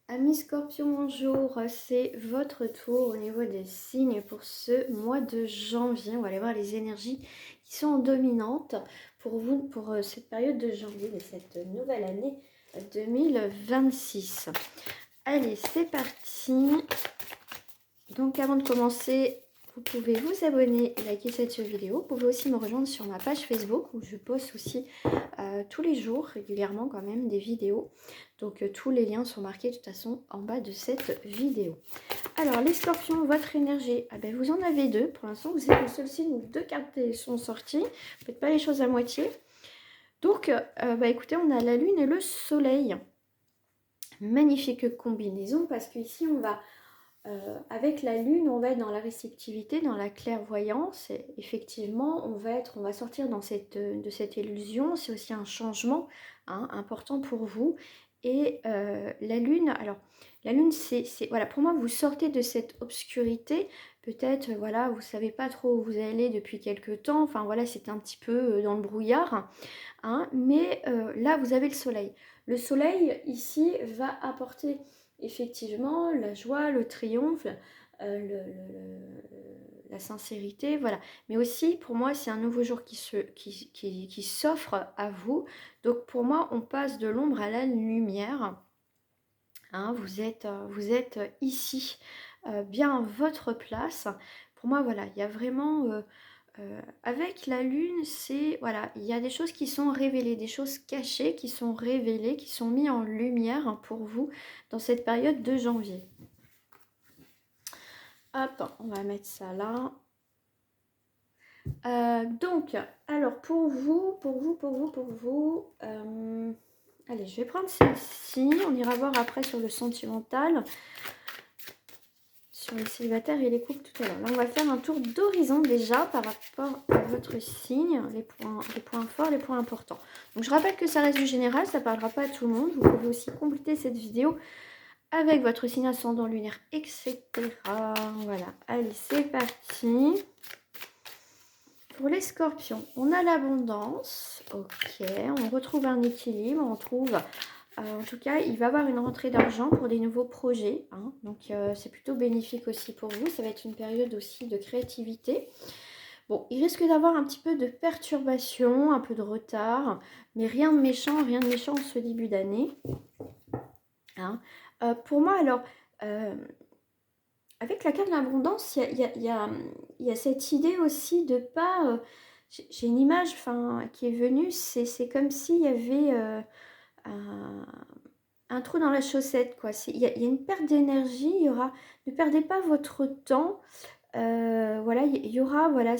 Amis Scorpion, bonjour, c'est votre tour au niveau des signes pour ce mois de janvier. On va aller voir les énergies qui sont dominantes pour vous, pour cette période de janvier, de cette nouvelle année 2026. Allez, c'est parti. Donc avant de commencer, vous pouvez vous abonner et liker cette vidéo. Vous pouvez aussi me rejoindre sur ma page Facebook où je poste aussi tous les jours, régulièrement quand même, des vidéos. Donc tous les liens sont marqués de toute façon en bas de cette vidéo. Alors les scorpions, votre énergie, ah ben, vous en avez deux. Pour l'instant, vous êtes le seul signe où deux cartes sont sorties. Ne faites pas les choses à moitié. Donc écoutez, on a la lune et le soleil. Magnifique combinaison parce qu'ici on va... avec la lune, on va être dans la réceptivité, dans la clairvoyance. Et effectivement, on va sortir de cette illusion. C'est aussi un changement important pour vous. Et la lune, alors la lune, voilà, pour moi, vous sortez de cette obscurité. Peut-être, voilà, vous savez pas trop où vous allez depuis quelque temps. Enfin voilà, c'est un petit peu dans le brouillard. Mais là, vous avez le soleil. Le soleil, ici, va apporter effectivement la joie, le triomphe, la sincérité, voilà. Mais aussi, pour moi, c'est un nouveau jour qui s'offre à vous. Donc, pour moi, on passe de l'ombre à la lumière. Vous êtes ici, bien à votre place. Pour moi, voilà, il y a vraiment... avec la lune, c'est voilà, il y a des choses qui sont révélées, des choses cachées qui sont révélées, qui sont mises en lumière pour vous dans cette période de janvier. Hop, on va mettre ça là. Donc, alors pour vous, allez, je vais prendre celle-ci. On ira voir après sur le sentimental, sur les célibataires et les couples tout à l'heure. Là, on va faire un tour d'horizon déjà par rapport à votre signe, les points forts, les points importants. Donc, je rappelle que ça reste du général, ça ne parlera pas à tout le monde. Vous pouvez aussi compléter cette vidéo avec votre signe ascendant lunaire, etc. Voilà, allez, c'est parti. Pour les scorpions, on a l'abondance, ok, on retrouve un équilibre, on trouve... en tout cas, il va y avoir une rentrée d'argent pour des nouveaux projets. Donc, c'est plutôt bénéfique aussi pour vous. Ça va être une période aussi de créativité. Bon, il risque d'avoir un petit peu de perturbation, un peu de retard. Mais rien de méchant en ce début d'année. Pour moi, alors... avec la carte de l'abondance, il y a cette idée aussi de pas... j'ai une image qui est venue, c'est comme s'il y avait... un trou dans la chaussette, quoi. Il y a une perte d'énergie, il y aura... Ne perdez pas votre temps. Voilà, il y aura... Voilà,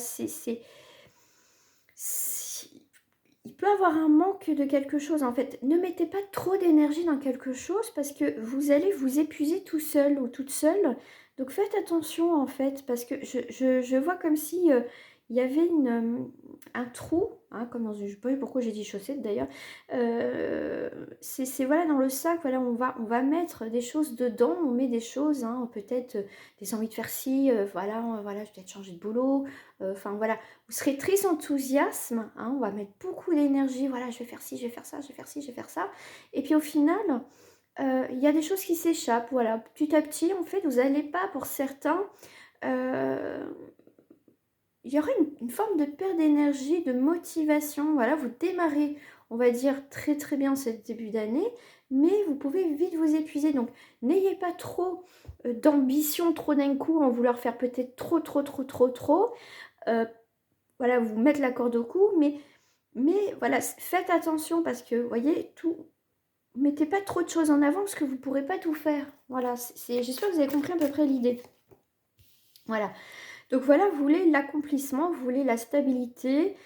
il peut avoir un manque de quelque chose, en fait. Ne mettez pas trop d'énergie dans quelque chose parce que vous allez vous épuiser tout seul ou toute seule. Donc faites attention, en fait, parce que je vois comme si... il y avait un trou, comme dans une... Je ne sais pas pourquoi j'ai dit chaussette d'ailleurs. C'est voilà, dans le sac, voilà, on va mettre des choses dedans, on met des choses, peut-être des envies de faire ci, voilà, je vais peut-être changer de boulot, enfin voilà, vous serez très enthousiasme, on va mettre beaucoup d'énergie, voilà, je vais faire ci, je vais faire ça, je vais faire ci, je vais faire ça, et puis au final, il y a des choses qui s'échappent, voilà, petit à petit, en fait, vous n'allez pas, pour certains, il y aura une forme de perte d'énergie, de motivation. Voilà, vous démarrez, on va dire, très très bien ce début d'année, mais vous pouvez vite vous épuiser. Donc, n'ayez pas trop d'ambition, trop d'un coup, en vouloir faire peut-être trop. Voilà, vous mettre la corde au cou, mais voilà, faites attention parce que, vous voyez, mettez pas trop de choses en avant parce que vous ne pourrez pas tout faire. Voilà, j'espère que vous avez compris à peu près l'idée. Voilà. Donc voilà, vous voulez l'accomplissement, vous voulez la stabilité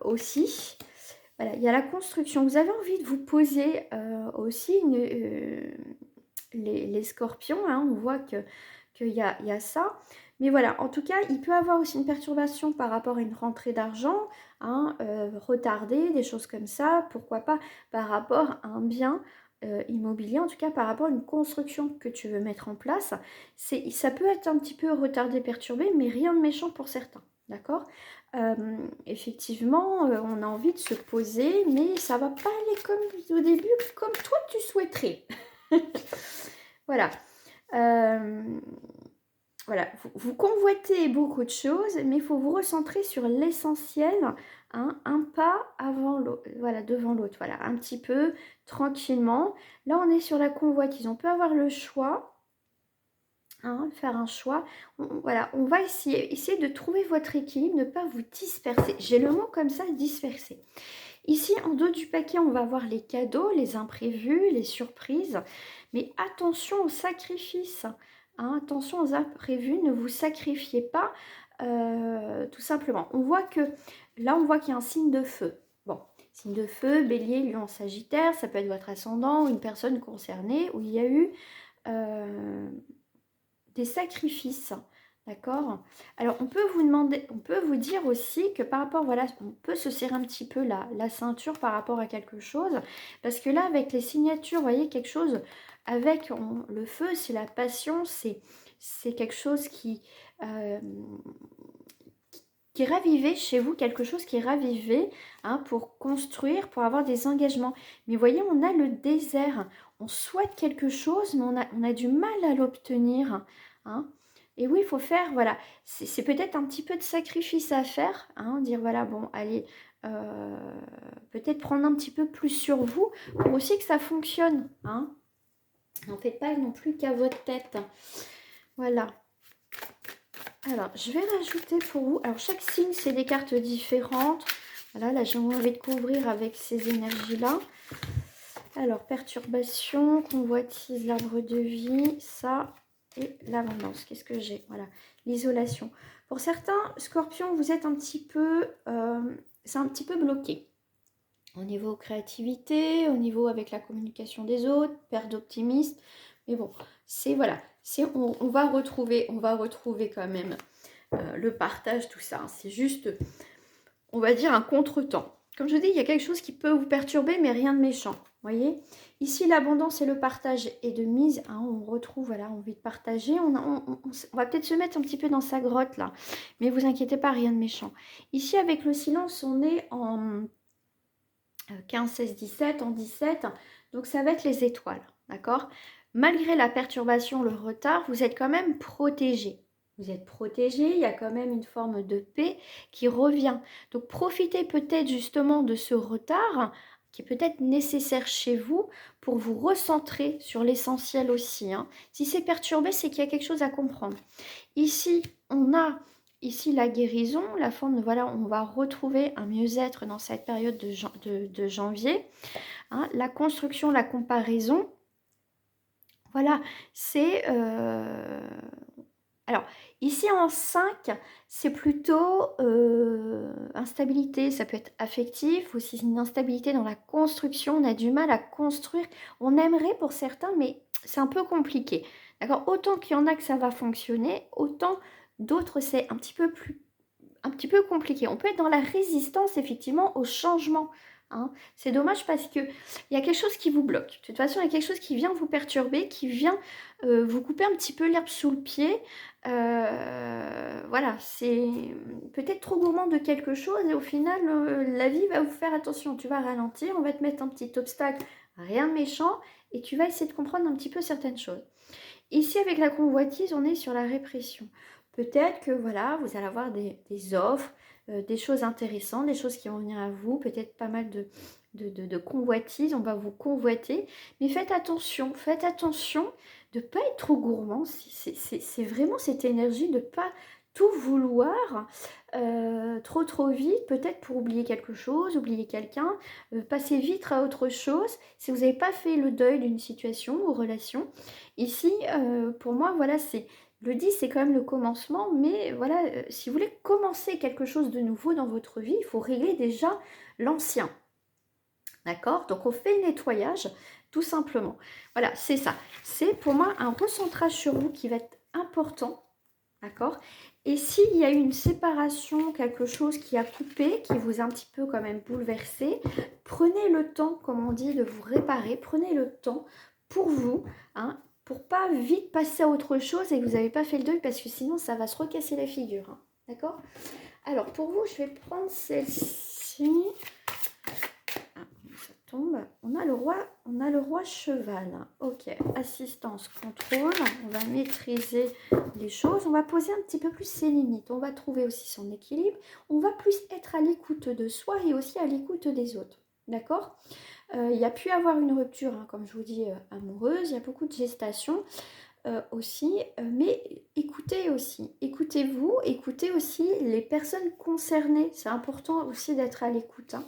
aussi. Voilà, il y a la construction. Vous avez envie de vous poser aussi les scorpions. On voit qu'il y a ça. Mais voilà, en tout cas, il peut y avoir aussi une perturbation par rapport à une rentrée d'argent, retardée, des choses comme ça. Pourquoi pas par rapport à un bien immobilier, en tout cas par rapport à une construction que tu veux mettre en place. Ça peut être un petit peu retardé, perturbé, mais rien de méchant pour certains, d'accord. Effectivement, on a envie de se poser, mais ça va pas aller comme au début, comme toi tu souhaiterais. Voilà. Voilà, vous convoitez beaucoup de choses, mais il faut vous recentrer sur l'essentiel, hein, un pas avant l'autre, voilà, devant l'autre, voilà, un petit peu, tranquillement. Là, on est sur la convoitise, on peut avoir le choix, hein, faire un choix. Voilà, on va essayer de trouver votre équilibre, ne pas vous disperser. J'ai le mot comme ça, disperser. Ici, en dos du paquet, on va voir les cadeaux, les imprévus, les surprises. Mais attention au sacrifice. Hein, attention aux imprévus, ne vous sacrifiez pas tout simplement. On voit que là, on voit qu'il y a un signe de feu. Bon, signe de feu, bélier, lion, sagittaire, ça peut être votre ascendant ou une personne concernée où il y a eu des sacrifices. D'accord. Alors, on peut vous demander, on peut vous dire aussi que par rapport, voilà, on peut se serrer un petit peu la ceinture par rapport à quelque chose. Parce que là, avec les signatures, vous voyez, quelque chose avec le feu, c'est la passion, c'est quelque chose qui est ravivé chez vous, quelque chose qui est ravivé, hein, pour construire, pour avoir des engagements. Mais vous voyez, on a le désert. On souhaite quelque chose, mais on a du mal à l'obtenir. Hein. Et oui, il faut faire, voilà, c'est peut-être un petit peu de sacrifice à faire, hein, dire, voilà, bon, allez, peut-être prendre un petit peu plus sur vous pour aussi que ça fonctionne. Hein. N'en faites pas non plus qu'à votre tête. Voilà. Alors, je vais rajouter pour vous. Alors, chaque signe, c'est des cartes différentes. Voilà, là, j'ai envie de couvrir avec ces énergies-là. Alors, perturbation, convoitise, l'arbre de vie, ça et l'abondance. Qu'est-ce que j'ai? Voilà, l'isolation. Pour certains, scorpions, vous êtes un petit peu... c'est un petit peu bloqué. Au niveau créativité, au niveau avec la communication des autres, perte d'optimisme. Mais bon, c'est voilà, on va retrouver quand même le partage, tout ça. C'est juste, on va dire, un contretemps. Comme je dis, il y a quelque chose qui peut vous perturber, mais rien de méchant. Voyez, ici, l'abondance et le partage est de mise. Hein, on retrouve, voilà, envie de partager. On va peut-être se mettre un petit peu dans sa grotte, là. Mais vous inquiétez pas, rien de méchant. Ici, avec le silence, on est en 15, 16, 17, en 17. Donc, ça va être les étoiles, d'accord? Malgré la perturbation, le retard, vous êtes quand même protégé. Vous êtes protégé, il y a quand même une forme de paix qui revient. Donc, profitez peut-être justement de ce retard qui est peut-être nécessaire chez vous pour vous recentrer sur l'essentiel aussi. Hein. Si c'est perturbé, c'est qu'il y a quelque chose à comprendre. Ici, on a la guérison, la forme, voilà, on va retrouver un mieux-être dans cette période de janvier. Hein. La construction, la comparaison, voilà, c'est... Alors, ici en 5, c'est plutôt instabilité, ça peut être affectif, aussi une instabilité dans la construction, on a du mal à construire, on aimerait pour certains, mais c'est un peu compliqué. D'accord? Autant qu'il y en a que ça va fonctionner, autant d'autres c'est un petit peu compliqué. On peut être dans la résistance effectivement au changement. Hein. C'est dommage parce que il y a quelque chose qui vous bloque. De toute façon, il y a quelque chose qui vient vous perturber, qui vient vous couper un petit peu l'herbe sous le pied. Voilà, c'est peut-être trop gourmand de quelque chose et au final, la vie va vous faire attention. Tu vas ralentir, on va te mettre un petit obstacle, rien de méchant, et tu vas essayer de comprendre un petit peu certaines choses. Ici, avec la convoitise, on est sur la répression. Peut-être que voilà, vous allez avoir des offres, des choses intéressantes, des choses qui vont venir à vous, peut-être pas mal de convoitise, on va vous convoiter. Mais faites attention de ne pas être trop gourmand. C'est vraiment cette énergie de ne pas tout vouloir trop vite, peut-être pour oublier quelque chose, oublier quelqu'un, passer vite à autre chose. Si vous n'avez pas fait le deuil d'une situation ou relation, ici, pour moi, voilà, le 10, c'est quand même le commencement, mais voilà, si vous voulez commencer quelque chose de nouveau dans votre vie, il faut régler déjà l'ancien. D'accord? Donc, on fait le nettoyage, tout simplement. Voilà, c'est ça. C'est pour moi un recentrage sur vous qui va être important. D'accord? Et s'il y a eu une séparation, quelque chose qui a coupé, qui vous a un petit peu quand même bouleversé, prenez le temps, comme on dit, de vous réparer. Prenez le temps pour vous, hein, pour pas vite passer à autre chose et que vous n'avez pas fait le deuil parce que sinon ça va se recasser la figure. Hein. D'accord? Alors pour vous, je vais prendre celle-ci. Ah, tombe? On a le roi cheval. Ok, assistance, contrôle. On va maîtriser les choses. On va poser un petit peu plus ses limites. On va trouver aussi son équilibre. On va plus être à l'écoute de soi et aussi à l'écoute des autres. D'accord? Il y a pu avoir une rupture, hein, comme je vous dis, amoureuse. Il y a beaucoup de gestation aussi. Mais écoutez aussi. Écoutez-vous. Écoutez aussi les personnes concernées. C'est important aussi d'être à l'écoute, hein.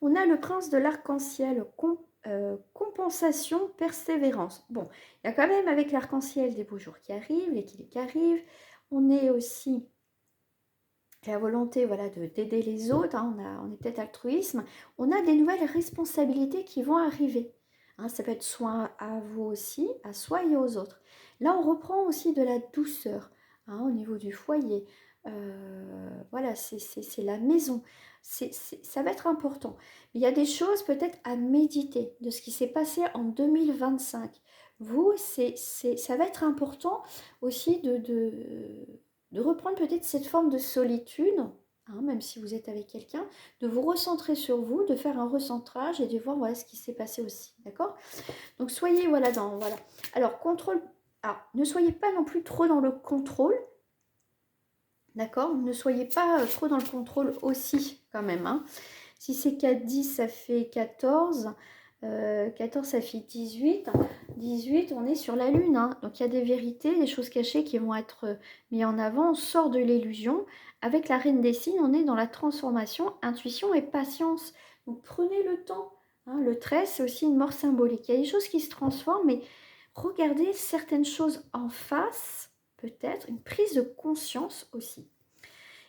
On a le prince de l'arc-en-ciel, compensation, persévérance. Bon, il y a quand même avec l'arc-en-ciel des beaux jours qui arrivent, l'équilibre qui arrive. On est aussi la volonté, voilà, d'aider les autres, hein. On est peut-être altruisme. On a des nouvelles responsabilités qui vont arriver, hein. Ça peut être soin à vous aussi, à soi et aux autres. Là, on reprend aussi de la douceur, hein, au niveau du foyer. Voilà, c'est la maison. Ça va être important. Il y a des choses peut-être à méditer de ce qui s'est passé en 2025. Vous, ça va être important aussi de reprendre peut-être cette forme de solitude, hein, même si vous êtes avec quelqu'un, de vous recentrer sur vous, de faire un recentrage et de voir voilà, ce qui s'est passé aussi. D'accord? Donc soyez voilà dans... Voilà. Alors, contrôle... Alors, ne soyez pas non plus trop dans le contrôle. D'accord? Ne soyez pas trop dans le contrôle aussi, quand même, hein. Si c'est 4, 10, ça fait 14. 14, ça fait 18. 18, on est sur la lune, hein. Donc, il y a des vérités, des choses cachées qui vont être mises en avant. On sort de l'illusion. Avec la reine des signes, on est dans la transformation, intuition et patience. Donc, prenez le temps, hein. Le 13, c'est aussi une mort symbolique. Il y a des choses qui se transforment, mais regardez certaines choses en face, peut-être, une prise de conscience aussi.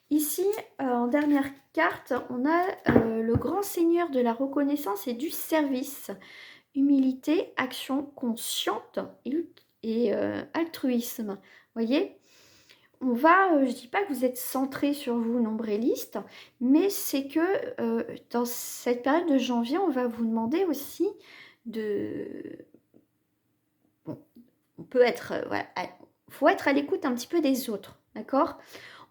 Ici, en dernière carte, on a le grand seigneur de la reconnaissance et du service. Humilité, action consciente et altruisme. Vous voyez, on va, je ne dis pas que vous êtes centré sur vous, nombriliste, mais c'est que dans cette période de janvier, on va vous demander aussi de... Bon, on peut être... voilà, faut être à l'écoute un petit peu des autres, d'accord ?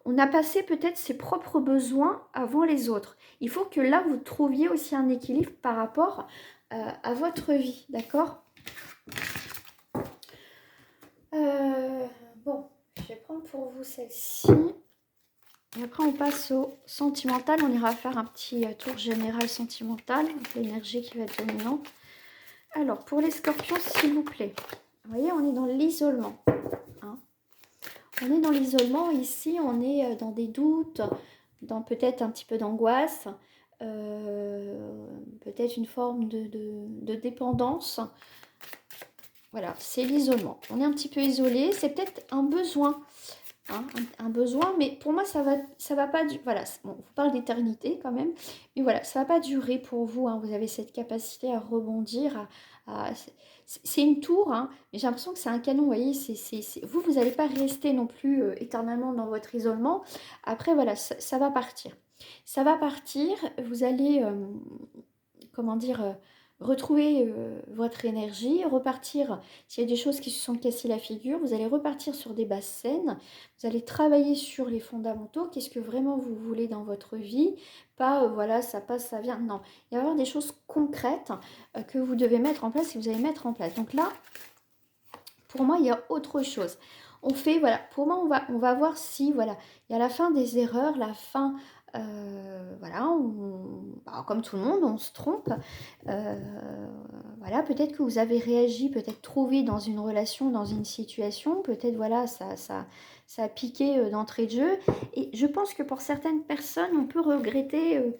On a passé peut-être ses propres besoins avant les autres. Il faut que là, vous trouviez aussi un équilibre par rapport à votre vie, d'accord? Bon, je vais prendre pour vous celle-ci. Et après, on passe au sentimental. On ira faire un petit tour général sentimental, l'énergie qui va être dominante. Alors, pour les scorpions, s'il vous plaît. Vous voyez, on est dans l'isolement, hein. On est dans l'isolement, ici on est dans des doutes, dans peut-être un petit peu d'angoisse, peut-être une forme de dépendance. Voilà, c'est l'isolement. On est un petit peu isolé, c'est peut-être un besoin, hein, un besoin, mais pour moi ça va pas voilà, bon, on vous parle d'éternité quand même, mais voilà, ça va pas durer pour vous, hein. Vous avez cette capacité à rebondir, c'est une tour, hein, mais j'ai l'impression que c'est un canon, vous voyez, vous n'allez pas rester non plus éternellement dans votre isolement. Après, voilà, ça va partir. Ça va partir, vous allez, comment dire, retrouver votre énergie, repartir, s'il y a des choses qui se sont cassées la figure, vous allez repartir sur des bases saines, vous allez travailler sur les fondamentaux, qu'est-ce que vraiment vous voulez dans votre vie, pas voilà, ça passe, ça vient, non. Il va y avoir des choses concrètes que vous devez mettre en place et vous allez mettre en place. Donc là, pour moi, il y a autre chose. On fait, voilà, pour moi, on va voir si, voilà, il y a la fin des erreurs, la fin... voilà, comme tout le monde, on se trompe. Voilà, peut-être que vous avez réagi, peut-être trop vite dans une relation, dans une situation. Peut-être, voilà, ça a piqué d'entrée de jeu. Et je pense que pour certaines personnes, on peut regretter,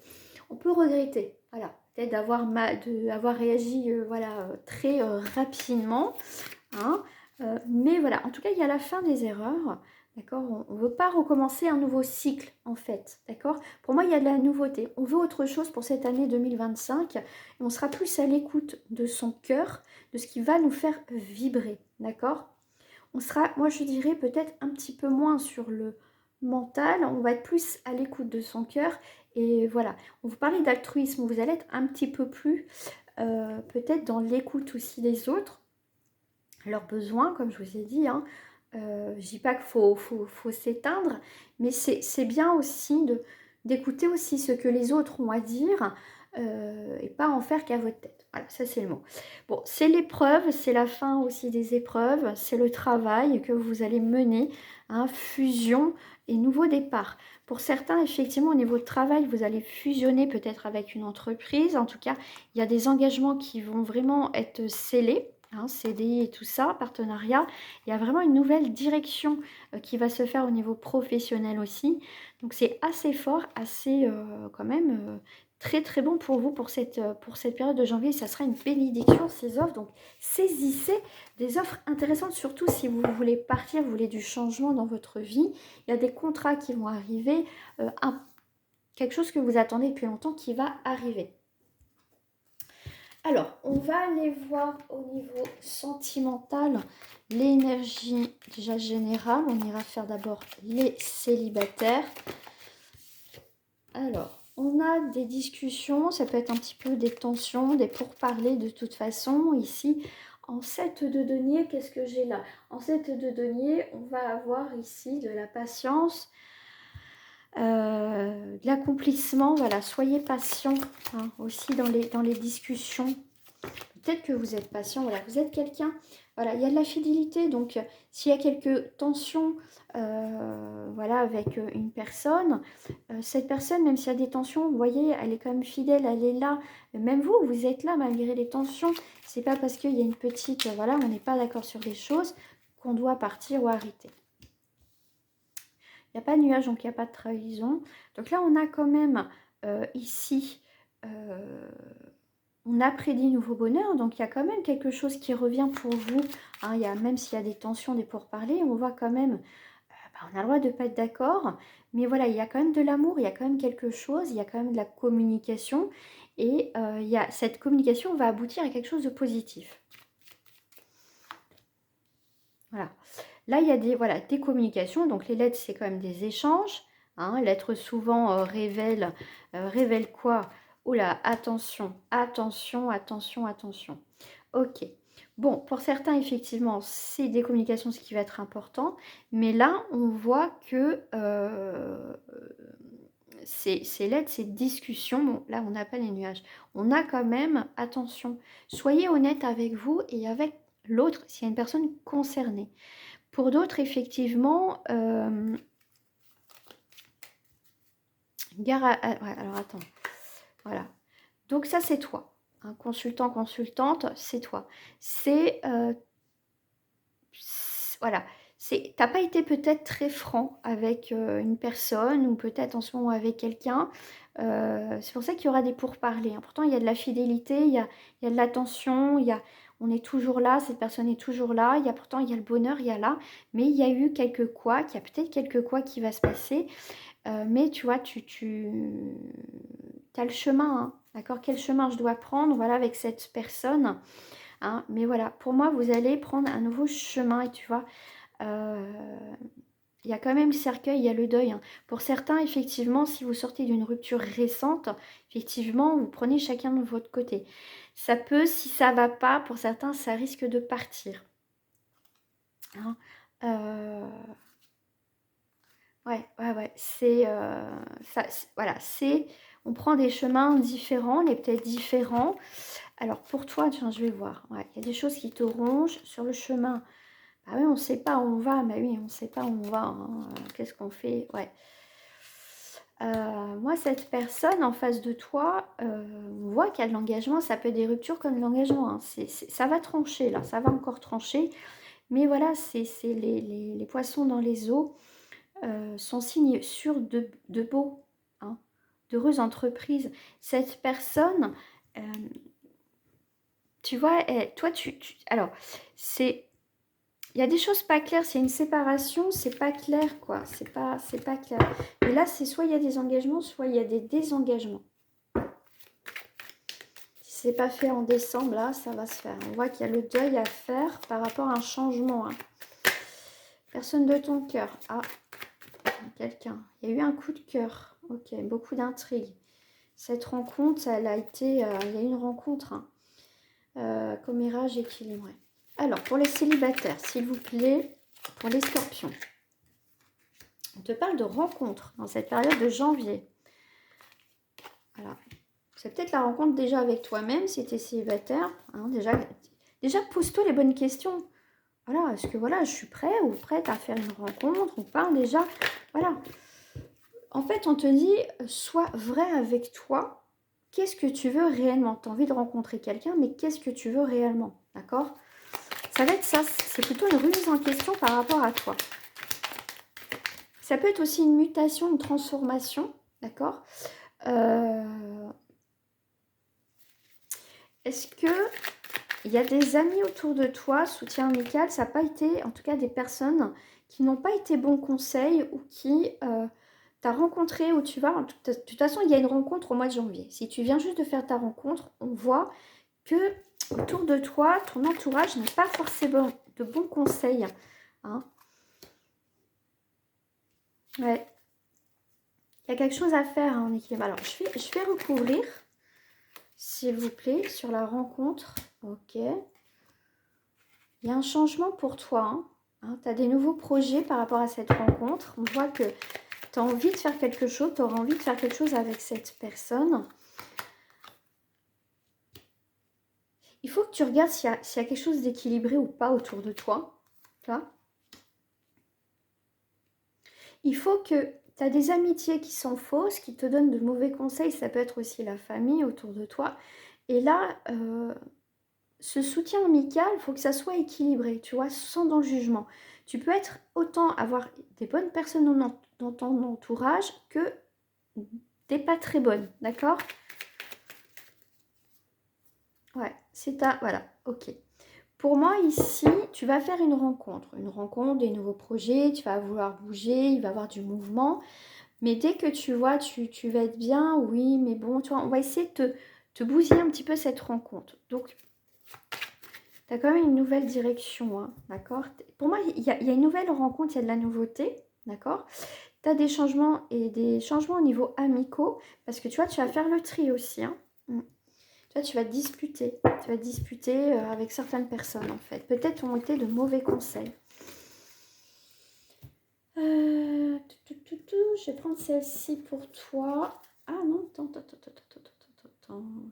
voilà, peut-être d'avoir réagi, voilà, très rapidement, hein. Mais voilà, en tout cas, il y a la fin des erreurs. D'accord, on ne veut pas recommencer un nouveau cycle, en fait. D'accord, pour moi, il y a de la nouveauté. On veut autre chose pour cette année 2025. Et on sera plus à l'écoute de son cœur, de ce qui va nous faire vibrer. D'accord, on sera, moi, je dirais peut-être un petit peu moins sur le mental. On va être plus à l'écoute de son cœur. Et voilà, on vous parlait d'altruisme. Vous allez être un petit peu plus, peut-être dans l'écoute aussi des autres, leurs besoins, comme je vous ai dit, hein. Je dis pas qu'il faut s'éteindre, mais c'est bien aussi d'écouter aussi ce que les autres ont à dire, et pas en faire qu'à votre tête. Voilà, ça c'est le mot. Bon, c'est l'épreuve, c'est la fin aussi des épreuves, c'est le travail que vous allez mener, hein, fusion et nouveau départ. Pour certains, effectivement, au niveau de travail, vous allez fusionner peut-être avec une entreprise. En tout cas, il y a des engagements qui vont vraiment être scellés, hein, CDI et tout ça, partenariat. Il y a vraiment une nouvelle direction qui va se faire au niveau professionnel aussi. Donc c'est assez fort, assez quand même très très bon pour vous pour cette période de janvier. Ça sera une bénédiction ces offres. Donc saisissez des offres intéressantes, surtout si vous voulez partir, vous voulez du changement dans votre vie. Il y a des contrats qui vont arriver, quelque chose que vous attendez depuis longtemps qui va arriver. Alors, on va aller voir au niveau sentimental l'énergie déjà générale. On ira faire d'abord les célibataires. Alors, on a des discussions, ça peut être un petit peu des tensions, des pourparlers de toute façon. Ici, en 7 de denier, qu'est-ce que j'ai là? En 7 de denier, on va avoir ici de la patience, de l'accomplissement. Voilà, soyez patient hein, aussi dans les discussions. Peut-être que vous êtes patient, voilà, vous êtes quelqu'un, voilà, il y a de la fidélité, donc s'il y a quelques tensions, voilà, avec une personne, cette personne, même s'il y a des tensions, vous voyez, elle est quand même fidèle, elle est là, même vous, vous êtes là malgré les tensions, c'est pas parce qu'il y a une petite, voilà, on n'est pas d'accord sur des choses qu'on doit partir ou arrêter. Il n'y a pas de nuage, donc il n'y a pas de trahison. Donc là, on a quand même ici... on a prédit nouveau bonheur, donc il y a quand même quelque chose qui revient pour vous. Hein, il y a, même s'il y a des tensions, des pourparlers, on voit quand même, on a le droit de ne pas être d'accord, mais voilà, il y a quand même de l'amour, il y a quand même quelque chose, il y a quand même de la communication, et cette communication va aboutir à quelque chose de positif. Voilà. Là, il y a des communications, donc les lettres, c'est quand même des échanges. Hein, l'être souvent révèle quoi? Oula, attention, attention, attention, attention. Ok. Bon, pour certains, effectivement, c'est des communications, ce qui va être important. Mais là, on voit que ces lettres, ces discussions, bon, là, on n'a pas les nuages. On a quand même, attention, soyez honnête avec vous et avec l'autre, s'il y a une personne concernée. Pour d'autres, effectivement, ouais, alors attends, voilà. Donc ça, c'est toi. Un consultant, consultante, c'est toi. Voilà. T'as pas été peut-être très franc avec une personne ou peut-être en ce moment avec quelqu'un. C'est pour ça qu'il y aura des pourparlers. Hein. Pourtant, il y a de la fidélité, il y a de l'attention, on est toujours là, cette personne est toujours là. Pourtant, il y a le bonheur, il y a là. Mais il y a eu quelques couacs, il y a peut-être quelques couacs qui va se passer. Mais tu vois, tu as le chemin, hein, d'accord? Quel chemin je dois prendre, voilà, avec cette personne. Hein, mais voilà, pour moi, vous allez prendre un nouveau chemin et tu vois, il y a quand même le cercueil, il y a le deuil. Hein. Pour certains, effectivement, si vous sortez d'une rupture récente, effectivement, vous prenez chacun de votre côté. Ça peut, si ça va pas, pour certains, ça risque de partir. Hein, ouais, c'est ça, voilà, on prend des chemins différents, on est peut-être différents. Alors pour toi, tiens, je vais voir. Ouais, il y a des choses qui te rongent sur le chemin. Ah oui, on ne sait pas où on va, mais oui, on ne sait pas où on va. Hein. Qu'est-ce qu'on fait? Ouais. Moi, cette personne en face de toi, on voit qu'il y a de l'engagement. Ça peut être des ruptures comme de l'engagement. Hein. Ça va trancher là, ça va encore trancher. Mais voilà, c'est les poissons dans les eaux. Sont signes sûrs de beaux, hein, d'heureuses entreprises. Cette personne, tu vois, toi, alors, il y a des choses pas claires, c'est une séparation, c'est pas clair, quoi, c'est pas clair. Mais là, c'est soit il y a des engagements, soit il y a des désengagements. Si c'est pas fait en décembre, là, ça va se faire. On voit qu'il y a le deuil à faire par rapport à un changement. Hein. Personne de ton cœur. Ah, quelqu'un. Il y a eu un coup de cœur. Ok, beaucoup d'intrigue. Cette rencontre, elle a été... il y a eu une rencontre. Hein. Commérage équilibré. Alors, pour les célibataires, s'il vous plaît, pour les scorpions. On te parle de rencontre dans cette période de janvier. Voilà. c'est peut-être la rencontre déjà avec toi-même si tu es célibataire. Hein, déjà pose-toi les bonnes questions. Voilà, est-ce que voilà, je suis prêt ou prête à faire une rencontre ou pas déjà. Voilà. En fait, on te dit, sois vrai avec toi. Qu'est-ce que tu veux réellement? Tu as envie de rencontrer quelqu'un, mais qu'est-ce que tu veux réellement? D'accord? Ça va être ça, c'est plutôt une remise en question par rapport à toi. Ça peut être aussi une mutation, une transformation, d'accord? Est-ce que il y a des amis autour de toi, soutien amical, ça n'a pas été, en tout cas des personnes qui n'ont pas été bons conseils ou qui t'as rencontré ou tu vas, de toute façon il y a une rencontre au mois de janvier. Si tu viens juste de faire ta rencontre, on voit que autour de toi, ton entourage n'a pas forcément de bons conseils. Hein. Ouais. Il y a quelque chose à faire en équilibre. Alors, je vais recouvrir, s'il vous plaît, sur la rencontre. Ok. Il y a un changement pour toi. Hein. Tu as des nouveaux projets par rapport à cette rencontre. On voit que tu as envie de faire quelque chose. Tu auras envie de faire quelque chose avec cette personne. Il faut que tu regardes s'il y a quelque chose d'équilibré ou pas autour de toi. Tu vois ? Il faut que tu as des amitiés qui sont fausses, qui te donnent de mauvais conseils. Ça peut être aussi la famille autour de toi. Et là, ce soutien amical, il faut que ça soit équilibré, tu vois, sans dans le jugement. Tu peux être autant avoir des bonnes personnes dans ton entourage que des pas très bonnes, d'accord? Ouais, c'est ta... Voilà, ok. Pour moi, ici, tu vas faire une rencontre, des nouveaux projets, tu vas vouloir bouger, il va y avoir du mouvement. Mais dès que tu vois, tu vas être bien, oui, mais bon, tu vois, on va essayer de te bousiller un petit peu cette rencontre. Donc, tu as quand même une nouvelle direction, hein, d'accord? Pour moi, il y a une nouvelle rencontre, il y a de la nouveauté, d'accord? Tu as des changements et des changements au niveau amicaux, parce que tu vois, tu vas faire le tri aussi, hein. Tu vois, tu vas te disputer. Tu vas te disputer avec certaines personnes, en fait. Peut-être ont été de mauvais conseils. Je vais prendre celle-ci pour toi. Ah non, attends,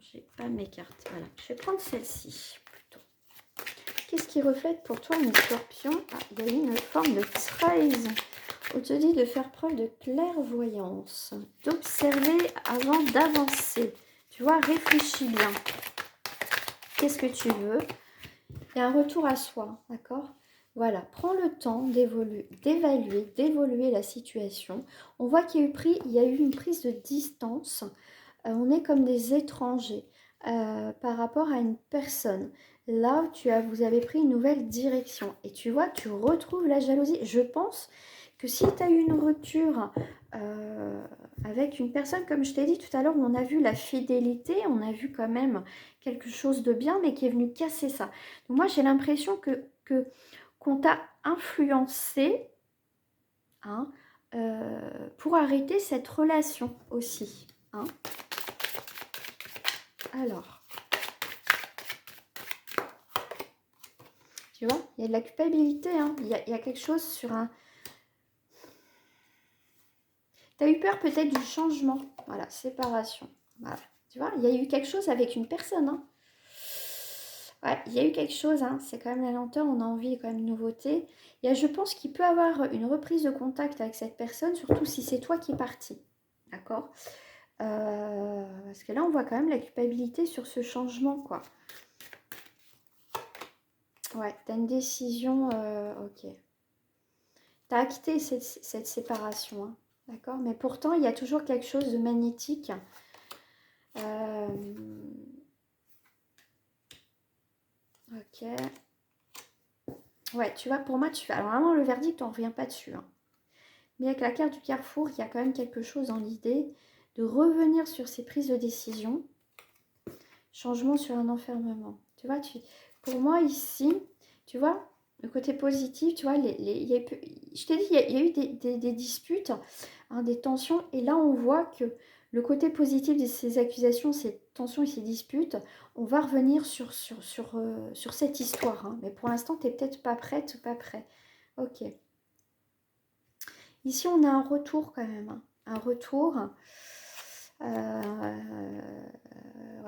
j'ai pas mes cartes. Voilà, je vais prendre celle-ci plutôt. Qu'est-ce qui reflète pour toi mes scorpions? Ah, il y a une forme de trahison. On te dit de faire preuve de clairvoyance, d'observer avant d'avancer. Tu vois, réfléchis bien. Qu'est-ce que tu veux? Il y a un retour à soi, d'accord? Voilà, prends le temps d'évaluer la situation. On voit qu'il y a eu une prise de distance. On est comme des étrangers par rapport à une personne. Là, vous avez pris une nouvelle direction. Et tu vois, tu retrouves la jalousie. Je pense que si tu as eu une rupture avec une personne, comme je t'ai dit tout à l'heure, où on a vu la fidélité, on a vu quand même quelque chose de bien, mais qui est venu casser ça. Donc moi, j'ai l'impression qu'on t'a influencé, hein, pour arrêter cette relation aussi. Hein. Alors, tu vois, il y a de la culpabilité, hein. Il y a quelque chose sur un... Tu as eu peur peut-être du changement. Voilà, séparation. Voilà. Tu vois, il y a eu quelque chose avec une personne. Hein. Ouais, il y a eu quelque chose. Hein. C'est quand même la lenteur. On a envie quand même de nouveauté. Je pense qu'il peut y avoir une reprise de contact avec cette personne, surtout si c'est toi qui es parti. D'accord? Parce que là, on voit quand même la culpabilité sur ce changement, quoi. Ouais, tu as une décision. Ok. Tu as acté cette séparation. Hein. D'accord? Mais pourtant, il y a toujours quelque chose de magnétique. Ok. Ouais, tu vois, pour moi, alors vraiment, le verdict, on ne revient pas dessus. Hein. Mais avec la carte du carrefour, il y a quand même quelque chose dans l'idée de revenir sur ces prises de décision. Changement sur un enfermement. Tu vois, pour moi, ici, tu vois, le côté positif, tu vois, je t'ai dit, il y a eu des disputes, hein, des tensions. Et là, on voit que le côté positif de ces accusations, ces tensions et ces disputes, on va revenir sur cette histoire. Hein. Mais pour l'instant, tu n'es peut-être pas prête ou pas prêt. Ok. Ici, on a un retour quand même. Hein. Un retour. Ouais.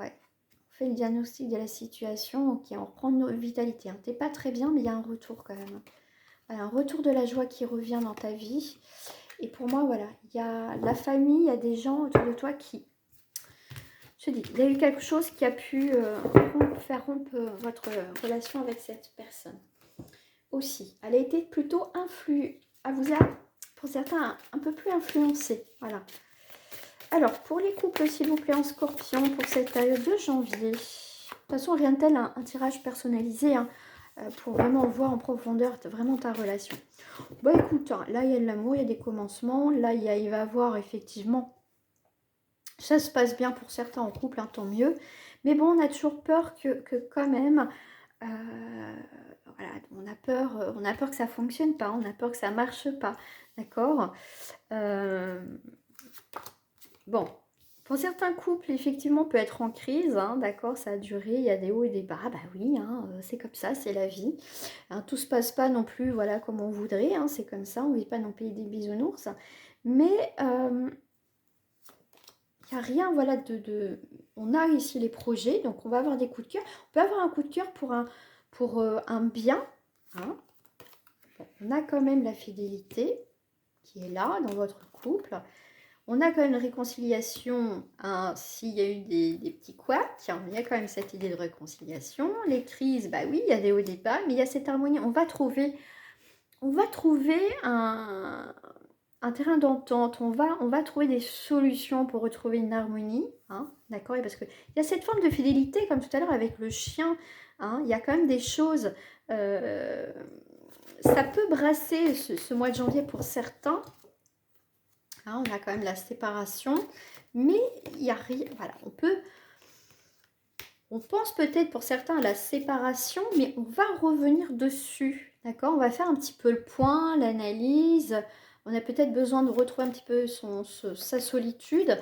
On fait le diagnostic de la situation. Ok, on reprend une vitalité. Hein. T'es pas très bien, mais il y a un retour quand même. Voilà, un retour de la joie qui revient dans ta vie. Et pour moi, voilà, il y a la famille, il y a des gens autour de toi qui... Je te dis, il y a eu quelque chose qui a pu faire rompre votre relation avec cette personne. Aussi, elle a été plutôt elle vous a, pour certains, un peu plus influencée. Voilà. Alors, pour les couples, s'il vous plaît, en scorpion, pour cette période de janvier. De toute façon, rien de tel, un tirage personnalisé, hein, pour vraiment voir en profondeur vraiment ta relation. Bon, écoute, hein, là, il y a de l'amour, il y a des commencements. Là, il va y avoir effectivement... Ça se passe bien pour certains en couple, hein, tant mieux. Mais bon, on a toujours peur que quand même... voilà, on a peur que ça ne fonctionne pas, on a peur que ça ne marche pas, d'accord. Bon, pour certains couples, effectivement, on peut être en crise, hein, d'accord, ça a duré, il y a des hauts et des bas, bah oui, hein, c'est comme ça, c'est la vie. Hein, tout ne se passe pas non plus, voilà, comme on voudrait, hein, c'est comme ça, on ne vit pas dans le pays des bisounours, mais il n'y a rien, voilà, on a ici les projets, donc on va avoir des coups de cœur. On peut avoir un coup de cœur pour un bien, hein. Bon, on a quand même la fidélité qui est là dans votre couple. On a quand même une réconciliation, hein, s'il y a eu des petits couacs, hein, il y a quand même cette idée de réconciliation. Les crises, bah oui, il y a des hauts et des bas, mais il y a cette harmonie. On va trouver un terrain d'entente, on va trouver des solutions pour retrouver une harmonie, hein, d'accord. Et parce qu'il y a cette forme de fidélité, comme tout à l'heure avec le chien, hein, il y a quand même des choses... ça peut brasser ce mois de janvier pour certains. Hein, on a quand même la séparation, mais il n'y a rien. Voilà, on pense peut-être pour certains à la séparation, mais on va revenir dessus. D'accord. On va faire un petit peu le point, l'analyse. On a peut-être besoin de retrouver un petit peu sa solitude,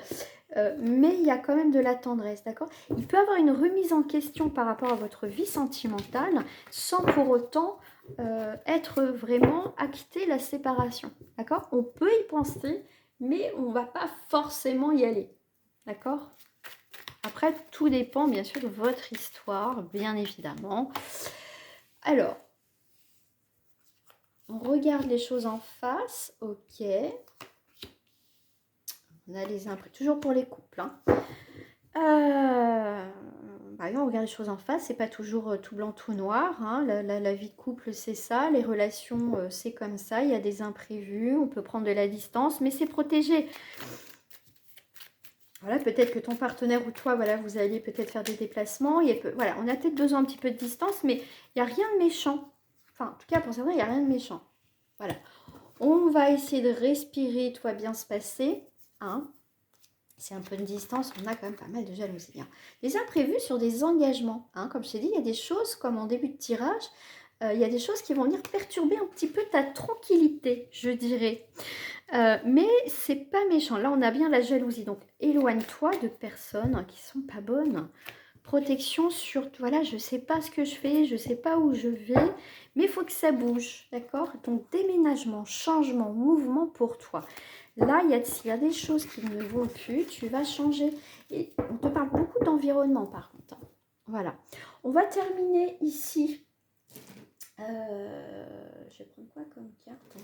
mais il y a quand même de la tendresse, d'accord. Il peut y avoir une remise en question par rapport à votre vie sentimentale, sans pour autant être vraiment acter la séparation, d'accord. On peut y penser, mais on ne va pas forcément y aller, d'accord. Après, tout dépend bien sûr de votre histoire, bien évidemment. Alors, on regarde les choses en face, ok. On a les imprévus, toujours pour les couples. Hein. On regarde les choses en face, c'est pas toujours tout blanc, tout noir. Hein. La vie de couple, c'est ça. Les relations, c'est comme ça. Il y a des imprévus, on peut prendre de la distance, mais c'est protégé. Voilà, peut-être que ton partenaire ou toi, voilà, vous allez peut-être faire des déplacements. Voilà, on a peut-être besoin un petit peu de distance, mais il n'y a rien de méchant. Enfin, en tout cas, pour certains, il n'y a rien de méchant. Voilà. On va essayer de respirer, tout va bien se passer. Hein. C'est un peu de distance, on a quand même pas mal de jalousie. Hein. Des imprévus sur des engagements. Hein. Comme je t'ai dit, il y a des choses, comme en début de tirage, il y a des choses qui vont venir perturber un petit peu ta tranquillité, je dirais. Mais c'est pas méchant. Là, on a bien la jalousie. Donc, éloigne-toi de personnes qui sont pas bonnes. Protection sur, voilà, je sais pas ce que je fais, je sais pas où je vais, mais il faut que ça bouge, d'accord. Donc, déménagement, changement, mouvement pour toi. Là, il y a des choses qui ne vont plus, tu vas changer. Et on te parle beaucoup d'environnement, par contre. Hein. Voilà. On va terminer ici. Je vais prendre quoi comme carte ?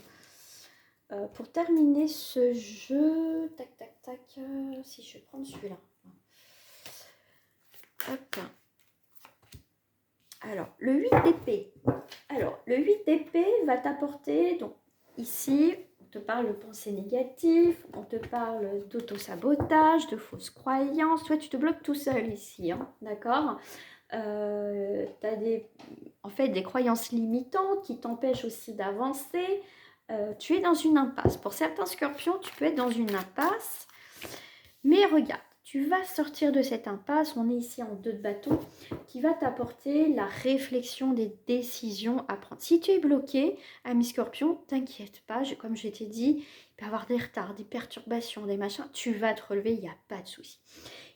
Pour terminer ce jeu, tac, tac, tac, si je vais prendre celui-là. Hop. Alors, le 8 d'épée. Alors, le 8 d'épée va t'apporter, donc ici, on te parle de pensée négative, on te parle d'auto-sabotage, de fausses croyances. Toi, tu te bloques tout seul ici, hein, d'accord. Tu as en fait des croyances limitantes qui t'empêchent aussi d'avancer. Tu es dans une impasse. Pour certains scorpions, tu peux être dans une impasse. Mais regarde, tu vas sortir de cette impasse. On est ici en 2 de bâton qui va t'apporter la réflexion des décisions à prendre. Si tu es bloqué, ami scorpion, t'inquiète pas. Comme je t'ai dit, il peut y avoir des retards, des perturbations, des machins. Tu vas te relever, il n'y a pas de souci.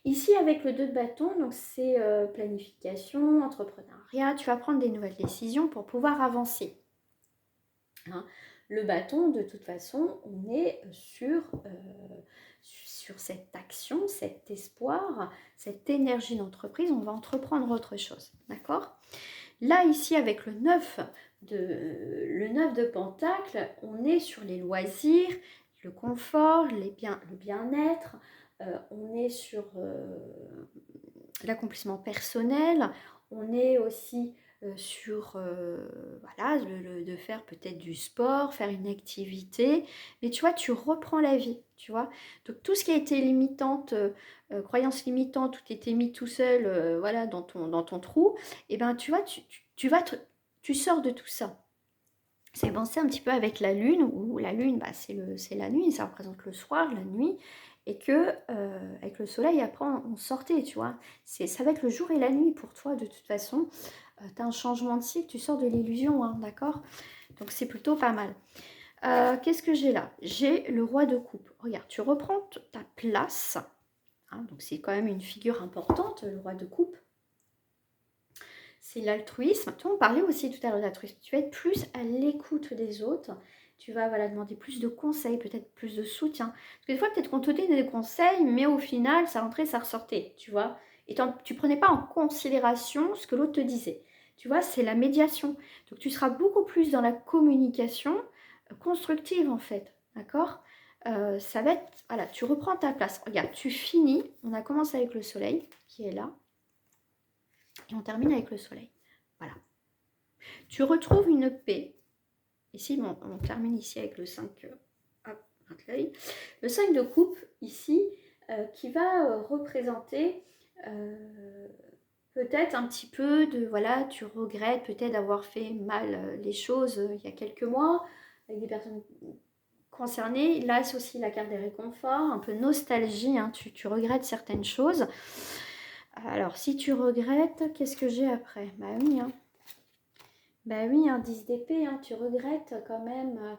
Ici, avec le 2 de bâton, donc c'est planification, entrepreneuriat. Tu vas prendre des nouvelles décisions pour pouvoir avancer. Hein. Le bâton, de toute façon, on est sur cette action, cet espoir, cette énergie d'entreprise. On va entreprendre autre chose, d'accord? Là, ici, avec le 9 de Pentacle, on est sur les loisirs, le confort, le bien-être. On est sur l'accomplissement personnel. On est aussi sur voilà, de faire peut-être du sport, faire une activité. Mais tu vois, tu reprends la vie, tu vois. Donc tout ce qui a été limitante, croyance limitante, tout était mis tout seul, voilà, dans ton trou, et ben tu vois, tu sors de tout ça. C'est pensé un petit peu avec la lune, où la lune, bah, c'est la nuit, ça représente le soir, la nuit, et que avec le soleil, après, on sortait, tu vois. Ça va être le jour et la nuit pour toi, de toute façon. Tu as un changement de cycle, tu sors de l'illusion, hein, d'accord? Donc c'est plutôt pas mal. Qu'est-ce que j'ai là? J'ai le roi de coupe. Regarde, tu reprends ta place, hein, donc c'est quand même une figure importante, le roi de coupe. C'est l'altruisme. Tu vois, on parlait aussi tout à l'heure d'altruisme. Tu vas être plus à l'écoute des autres. Tu vas voilà, demander plus de conseils, peut-être plus de soutien. Parce que des fois, peut-être qu'on te donnait des conseils, mais au final, ça rentrait, ça ressortait, tu vois. Et tu ne prenais pas en considération ce que l'autre te disait. Tu vois, c'est la médiation. Donc, tu seras beaucoup plus dans la communication constructive, en fait. D'accord? Ça va être... Voilà, tu reprends ta place. Regarde, tu finis. On a commencé avec le soleil, qui est là. Et on termine avec le soleil. Voilà. Tu retrouves une paix. Ici, bon, on termine ici avec le 5. Le 5 de coupe, ici, qui va représenter peut-être un petit peu de, voilà, tu regrettes peut-être d'avoir fait mal les choses il y a quelques mois, avec des personnes concernées. Là, c'est aussi la carte des réconforts, un peu nostalgie, hein, tu regrettes certaines choses. Alors, si tu regrettes, qu'est-ce que j'ai après? Bah oui, hein. Bah oui, un 10 d'épée, hein, tu regrettes quand même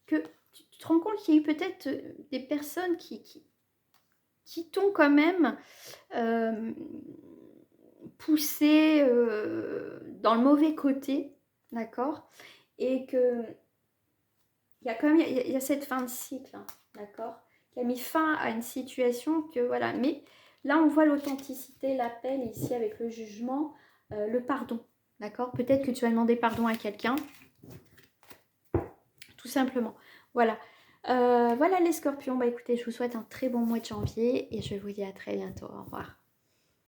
que tu te rends compte qu'il y a eu peut-être des personnes qui t'ont quand même poussé dans le mauvais côté, d'accord? Et que il y a quand même il y a cette fin de cycle, hein, d'accord? Qui a mis fin à une situation que voilà. Mais là, on voit l'authenticité, l'appel ici avec le jugement, le pardon, d'accord? Peut-être que tu vas demander pardon à quelqu'un, tout simplement. Voilà. Voilà les scorpions. Bah écoutez, je vous souhaite un très bon mois de janvier et je vous dis à très bientôt. Au revoir.